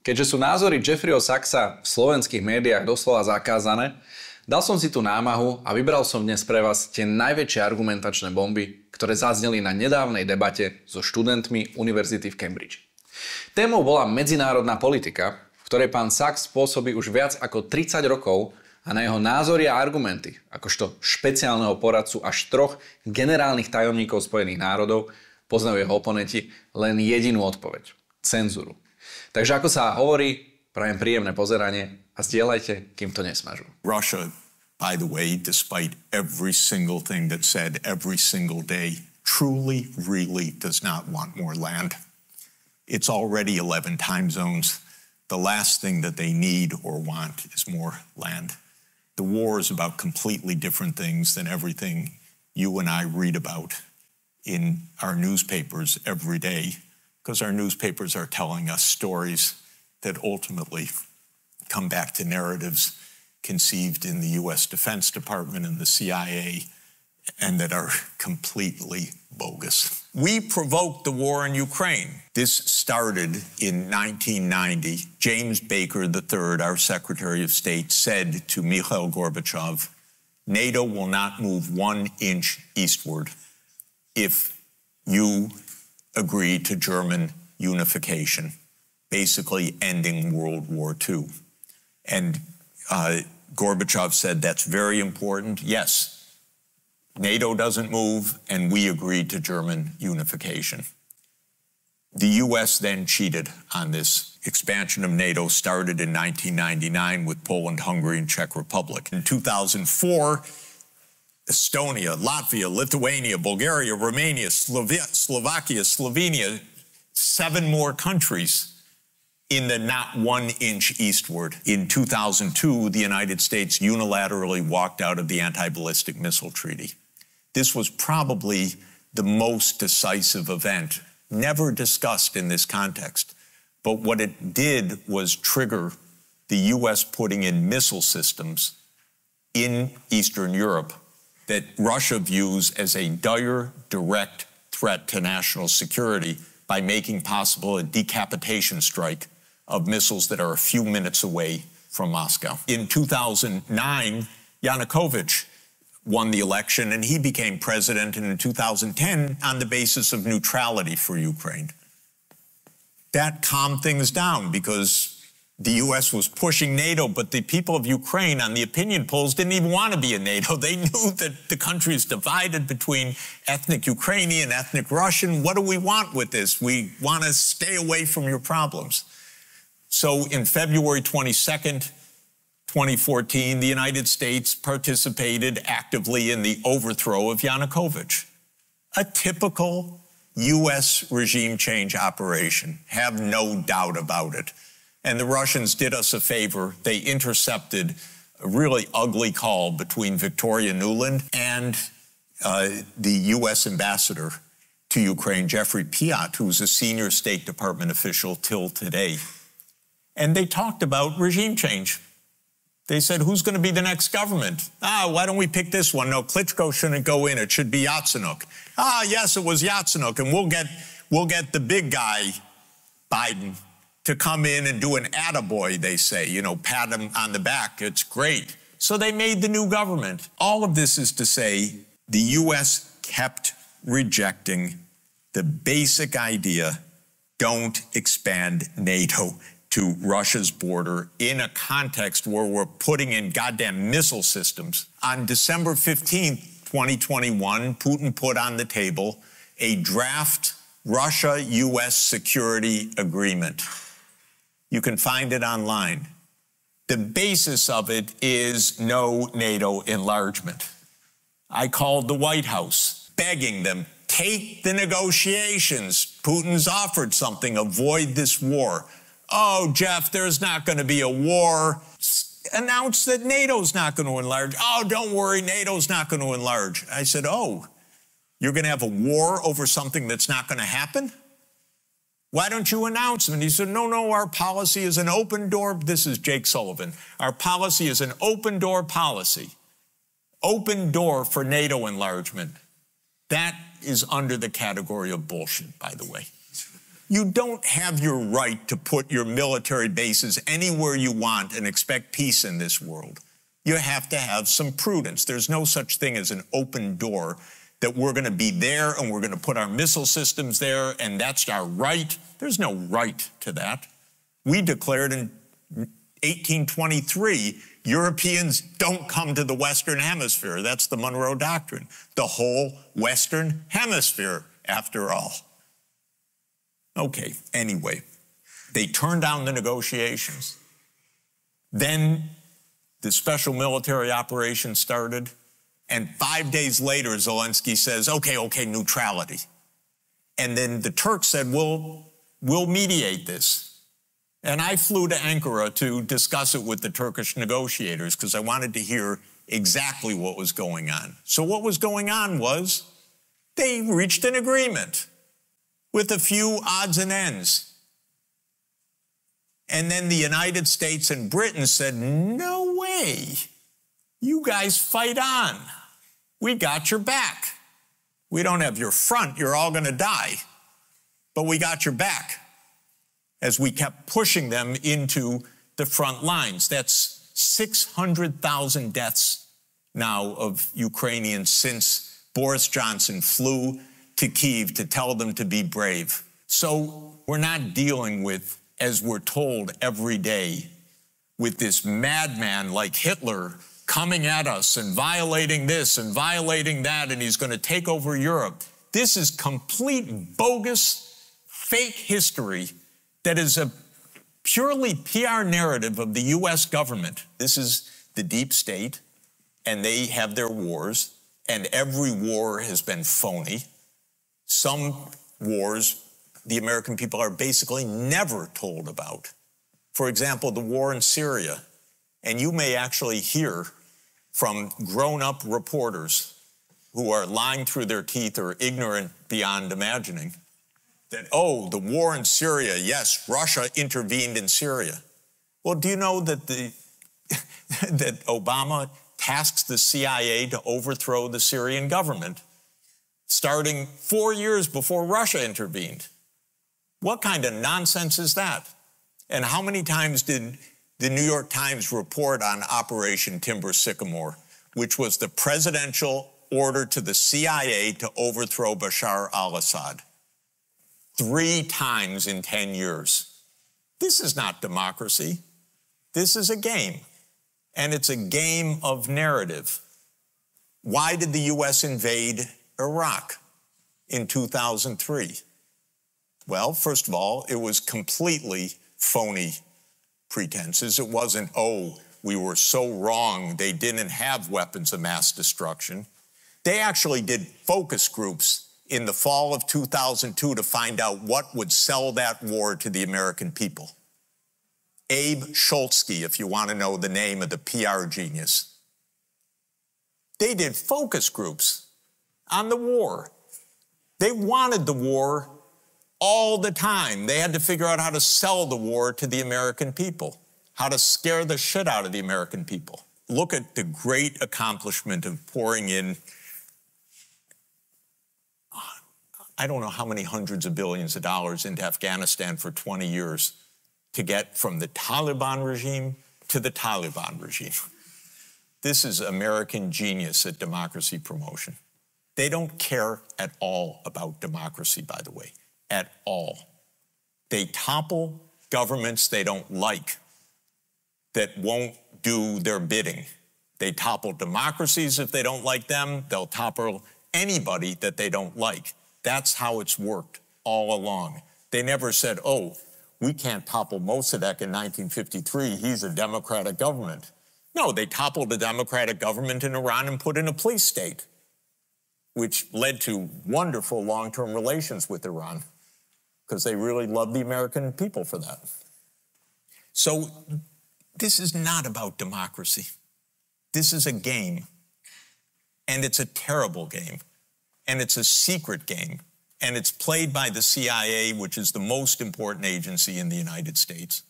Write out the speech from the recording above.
Keďže sú názory Jeffreyho Sachsa v slovenských médiách doslova zakázané, dal som si tú námahu a vybral som dnes pre vás tie najväčšie argumentačné bomby, ktoré zazneli na nedávnej debate so študentmi Univerzity v Cambridge. Témou bola medzinárodná politika, v ktorej pán Sachs pôsobí už viac ako 30 rokov a na jeho názory a argumenty, akožto špeciálneho poradcu až 3 generálnych tajomníkov Spojených národov, poznajú jeho oponenti len jedinú odpoveď – cenzúru. Takže ako sa hovorí, prajem príjemné pozeranie a zdieľajte, kým to nesmažú. Russia, by the way, despite every single thing that's said every single day, truly, really does not want more land. It's already 11 time zones. The last thing that they need or want is more land. The war is about completely different things than everything you and I read about in our newspapers every day, because our newspapers are telling us stories that ultimately come back to narratives conceived in the U.S. Defense Department and the CIA and that are completely bogus. We provoked the war in Ukraine. This started in 1990. James Baker III, our Secretary of State, said to Mikhail Gorbachev, NATO will not move 1 inch eastward if you agree to German unification, basically ending World War II. And Gorbachev said, that's very important. Yes, NATO doesn't move, and we agreed to German unification. The U.S. then cheated on this. Expansion of NATO started in 1999 with Poland, Hungary, and Czech Republic. In 2004, Estonia, Latvia, Lithuania, Bulgaria, Romania, Slovakia, Slovenia, 7 more countries in the not 1 inch eastward. In 2002, the United States unilaterally walked out of the Anti-Ballistic Missile Treaty. This was probably the most decisive event, never discussed in this context. But what it did was trigger the U.S. putting in missile systems in Eastern Europe that Russia views as a dire, direct threat to national security by making possible a decapitation strike of missiles that are a few minutes away from Moscow. In 2009, Yanukovych won the election and he became president in 2010 on the basis of neutrality for Ukraine. That calmed things down because the U.S. was pushing NATO, but the people of Ukraine on the opinion polls didn't even want to be in NATO. They knew that the country is divided between ethnic Ukrainian, ethnic Russian. What do we want with this? We want to stay away from your problems. So in February 22nd, 2014, the United States participated actively in the overthrow of Yanukovych. A typical U.S. regime change operation, have no doubt about it. And the Russians did us a favor. They intercepted a really ugly call between Victoria Nuland and the U.S. ambassador to Ukraine, Jeffrey Piot, who's a senior State Department official till today. And they talked about regime change. They said, who's going to be the next government? Why don't we pick this one? No, Klitschko shouldn't go in. It should be Yatsenyuk. Yes, it was Yatsenyuk. And we'll get the big guy, Biden, to come in and do an attaboy, they say, pat him on the back. It's great. So they made the new government. All of this is to say the U.S. kept rejecting the basic idea, don't expand NATO to Russia's border in a context where we're putting in goddamn missile systems. On December 15th, 2021, Putin put on the table a draft Russia-U.S. security agreement. You can find it online. The basis of it is no NATO enlargement. I called the White House, begging them, take the negotiations. Putin's offered something, avoid this war. Oh, Jeff, there's not going to be a war. Announce that NATO's not going to enlarge. Oh, don't worry, NATO's not going to enlarge. I said, oh, you're going to have a war over something that's not going to happen? Why don't you announce them? And he said, no, our policy is an open door. This is Jake Sullivan. Our policy is an open door policy. Open door for NATO enlargement. That is under the category of bullshit, by the way. You don't have your right to put your military bases anywhere you want and expect peace in this world. You have to have some prudence. There's no such thing as an open door that we're going to be there and we're going to put our missile systems there and that's our right. There's no right to that. We declared in 1823, Europeans don't come to the Western Hemisphere. That's the Monroe Doctrine. The whole Western Hemisphere, after all. Okay, anyway, they turned down the negotiations. Then the special military operation started, and 5 days later, Zelensky says, okay, neutrality. And then the Turks said, we'll mediate this. And I flew to Ankara to discuss it with the Turkish negotiators because I wanted to hear exactly what was going on. So what was going on was they reached an agreement with a few odds and ends. And then the United States and Britain said, no way, you guys fight on. We got your back. We don't have your front, you're all gonna die. But we got your back as we kept pushing them into the front lines. That's 600,000 deaths now of Ukrainians since Boris Johnson flew to Kyiv to tell them to be brave. So we're not dealing with, as we're told every day, with this madman like Hitler coming at us and violating this and violating that, and he's going to take over Europe. This is complete bogus, fake history that is a purely PR narrative of the U.S. government. This is the deep state, and they have their wars, and every war has been phony. Some wars the American people are basically never told about. For example, the war in Syria. And you may actually hear from grown-up reporters who are lying through their teeth or ignorant beyond imagining that, oh, the war in Syria, yes, Russia intervened in Syria. Well, do you know that that Obama tasks the CIA to overthrow the Syrian government, starting 4 years before Russia intervened? What kind of nonsense is that? And how many times did the New York Times report on Operation Timber Sycamore, which was the presidential order to the CIA to overthrow Bashar al-Assad? 3 times in 10 years. This is not democracy. This is a game. And it's a game of narrative. Why did the U.S. invade Iraq in 2003? Well, first of all, it was completely phony pretenses. It wasn't, oh, we were so wrong, they didn't have weapons of mass destruction. They actually did focus groups in the fall of 2002 to find out what would sell that war to the American people. Abe Schultzky, if you want to know the name of the PR genius. They did focus groups on the war. They wanted the war all the time. They had to figure out how to sell the war to the American people, how to scare the shit out of the American people. Look at the great accomplishment of pouring in, I don't know how many hundreds of billions of dollars into Afghanistan for 20 years to get from the Taliban regime to the Taliban regime. This is American genius at democracy promotion. They don't care at all about democracy, by the way. At all. They topple governments they don't like that won't do their bidding. They topple democracies if they don't like them. They'll topple anybody that they don't like. That's how it's worked all along. They never said, oh, we can't topple Mossadegh in 1953. He's a democratic government. No, they toppled a democratic government in Iran and put in a police state, which led to wonderful long-term relations with Iran, because they really love the American people for that. So this is not about democracy. This is a game, and it's a terrible game, and it's a secret game, and it's played by the CIA, which is the most important agency in the United States.